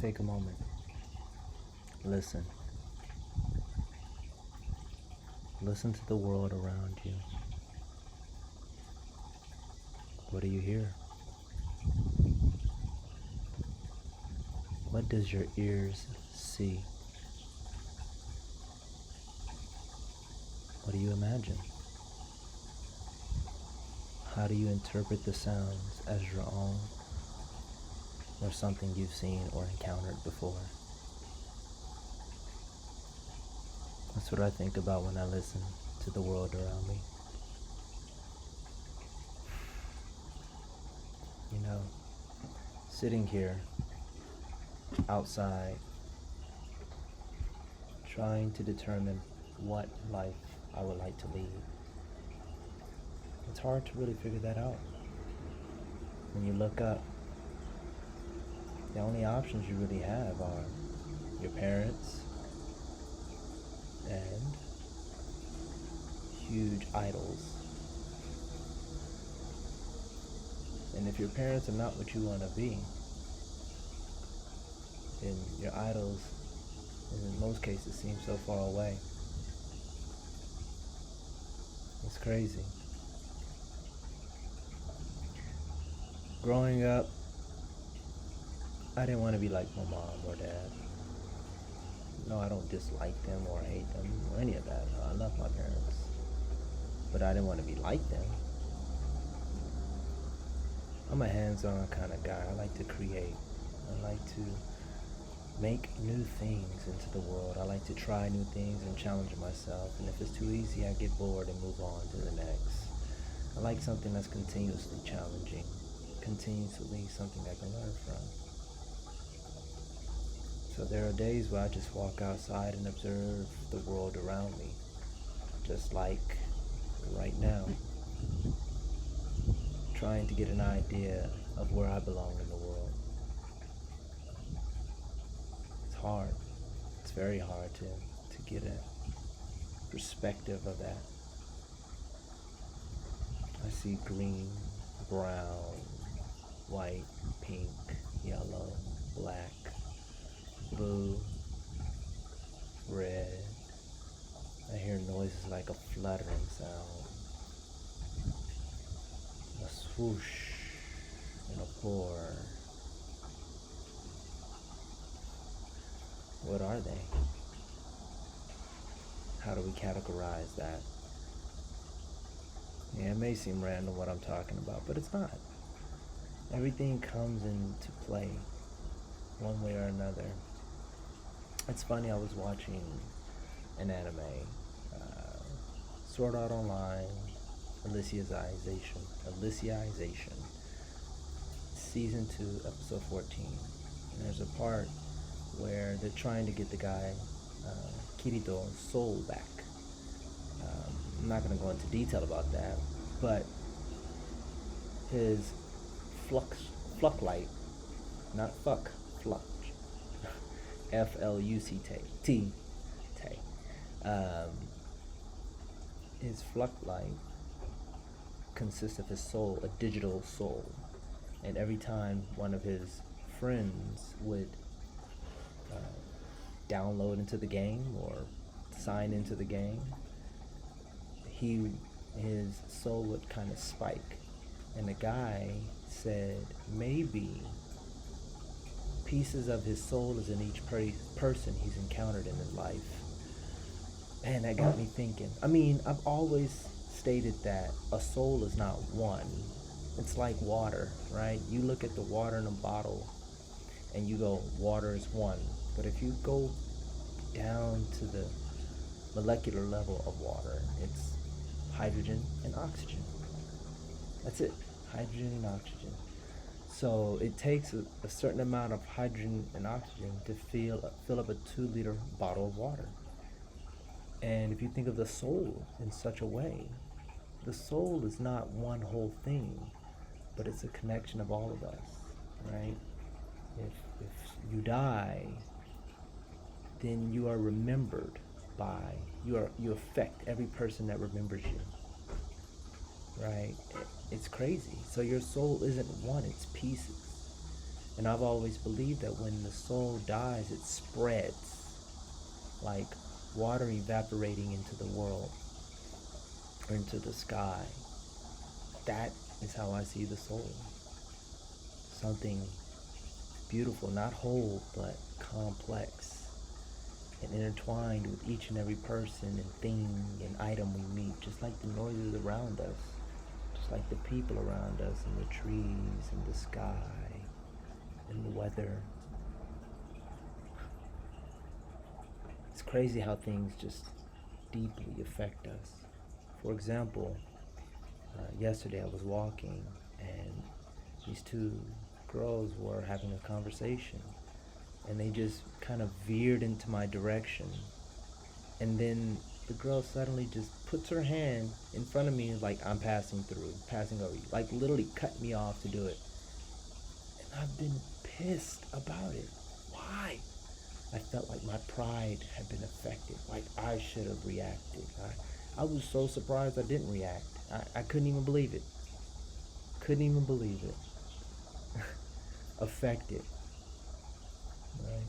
take a moment. Listen. Listen to the world around you. What do you hear? What does your ears see? What do you imagine? How do you interpret the sounds as your own or something you've seen or encountered before? That's what I think about when I listen to the world around me. You know, sitting here outside, trying to determine what life I would like to lead. It's hard to really figure that out. When you look up, the only options you really have are your parents and huge idols. And if your parents are not what you want to be, then your idols, in most cases, seem so far away. It's crazy. Growing up, I didn't want to be like my mom or dad. No, I don't dislike them or hate them or any of that. I love my parents. But I didn't want to be like them. I'm a hands-on kind of guy. I like to create. I like to make new things into the world. I like to try new things and challenge myself. And if it's too easy, I get bored and move on to the next. I like something that's continuously challenging, continuously something I can learn from. So there are days where I just walk outside and observe the world around me, just like right now, trying to get an idea of where I belong in the world. It's hard. It's very hard to get a perspective of that. I see green, brown, white, pink, yellow, black, blue, red. I hear noises like a fluttering sound, a swoosh, and a pour. What are they? How do we categorize that? Yeah, it may seem random what I'm talking about, but it's not. Everything comes into play one way or another. It's funny, I was watching an anime, Sword Art Online, Alicization, Season 2, Episode 14. And there's a part where they're trying to get the guy, Kirito's soul back. I'm not going to go into detail about that, but his fluck light, not fuck, fluck, F-L-U-C-T, his fluck light consists of his soul, a digital soul, and every time one of his friends would download into the game or sign into the game, his soul would kind of spike. And the guy said maybe pieces of his soul is in each person he's encountered in his life. And that got me thinking. I mean, I've always stated that a soul is not one. It's like water, right? You look at the water in a bottle and you go, water is one. But if you go down to the molecular level of water, it's hydrogen and oxygen. That's it, hydrogen and oxygen. So it takes a certain amount of hydrogen and oxygen to fill up a 2-liter bottle of water. And if you think of the soul in such a way, the soul is not one whole thing, but it's a connection of all of us, right? If you die, then you are remembered by, you affect every person that remembers you, right? It's crazy. So your soul isn't one, it's pieces. And I've always believed that when the soul dies, it spreads like water evaporating into the world or into the sky. That is how I see the soul. Something beautiful, not whole, but complex and intertwined with each and every person and thing and item we meet, just like the noises around us, just like the people around us and the trees and the sky and the weather. It's crazy how things just deeply affect us. For example, yesterday I was walking and these two girls were having a conversation and they just kind of veered into my direction. And then the girl suddenly just puts her hand in front of me like I'm passing through, passing over you, like literally cut me off to do it. And I've been pissed about it. Why? I felt like my pride had been affected, like I should have reacted. I was so surprised I didn't react. I couldn't even believe it. Couldn't even believe it. Affected, right?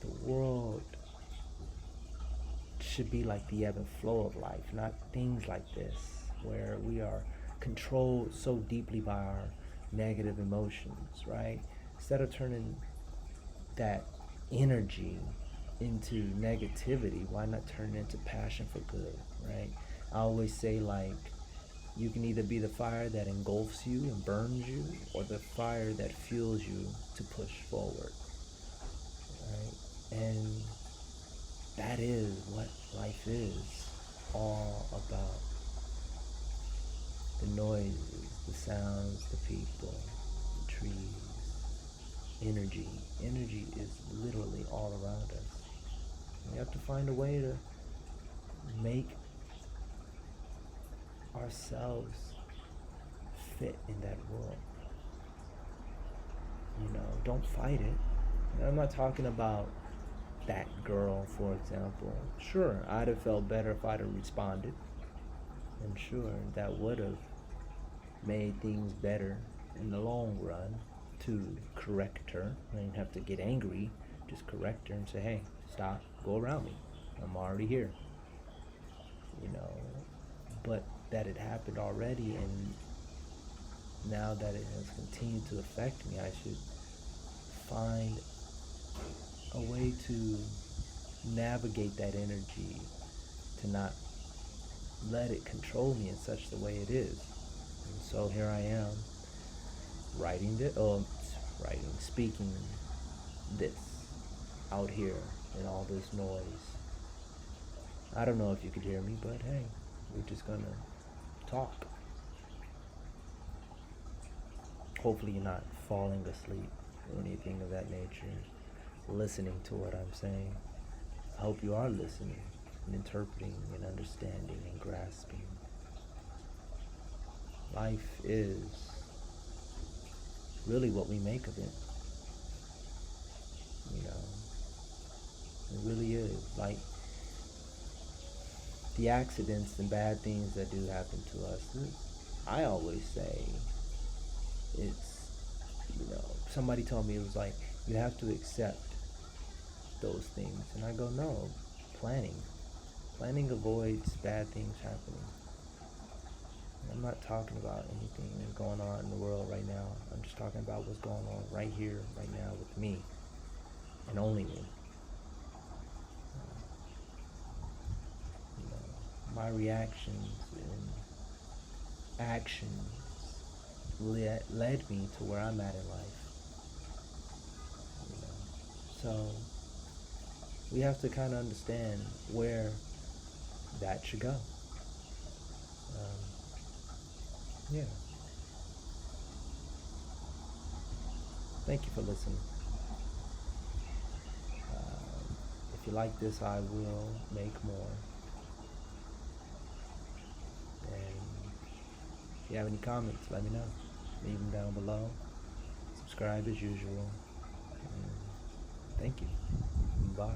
The world should be like the ebb and flow of life, not things like this, where we are controlled so deeply by our negative emotions, right? Instead of turning that energy into negativity, why not turn it into passion for good, right? I always say, like, you can either be the fire that engulfs you and burns you, or the fire that fuels you to push forward, right? And that is what life is all about. The noises, the sounds, the people, the trees, energy. Energy is literally all around us. We have to find a way to make ourselves fit in that world. Don't fight it. And I'm not talking about that girl, for example. Sure, I'd have felt better if I'd have responded. And sure, that would have made things better in the long run to correct her. I didn't have to get angry, just correct her and say, hey, stop, go around me. I'm already here. You know, but that it happened already, and now that it has continued to affect me, I should find a way to navigate that energy, to not let it control me in such the way it is. And so here I am, speaking this out here in all this noise. I don't know if you could hear me, but hey, we're just gonna talk. Hopefully you're not falling asleep or anything of that nature, listening to what I'm saying. I hope you are listening and interpreting and understanding and grasping. Life is really what we make of it. It really is. Like, the accidents and bad things that do happen to us, I always say it's, somebody told me it was like, you have to accept those things. And I go, no, planning. Planning avoids bad things happening. I'm not talking about anything going on in the world right now. I'm just talking about what's going on right here, right now with me, and only me. My reactions and actions led me to where I'm at in life. So we have to kind of understand where that should go. Yeah. Thank you for listening. If you like this, I will make more. And if you have any comments, let me know. Leave them down below. Subscribe as usual. And thank you. Bye.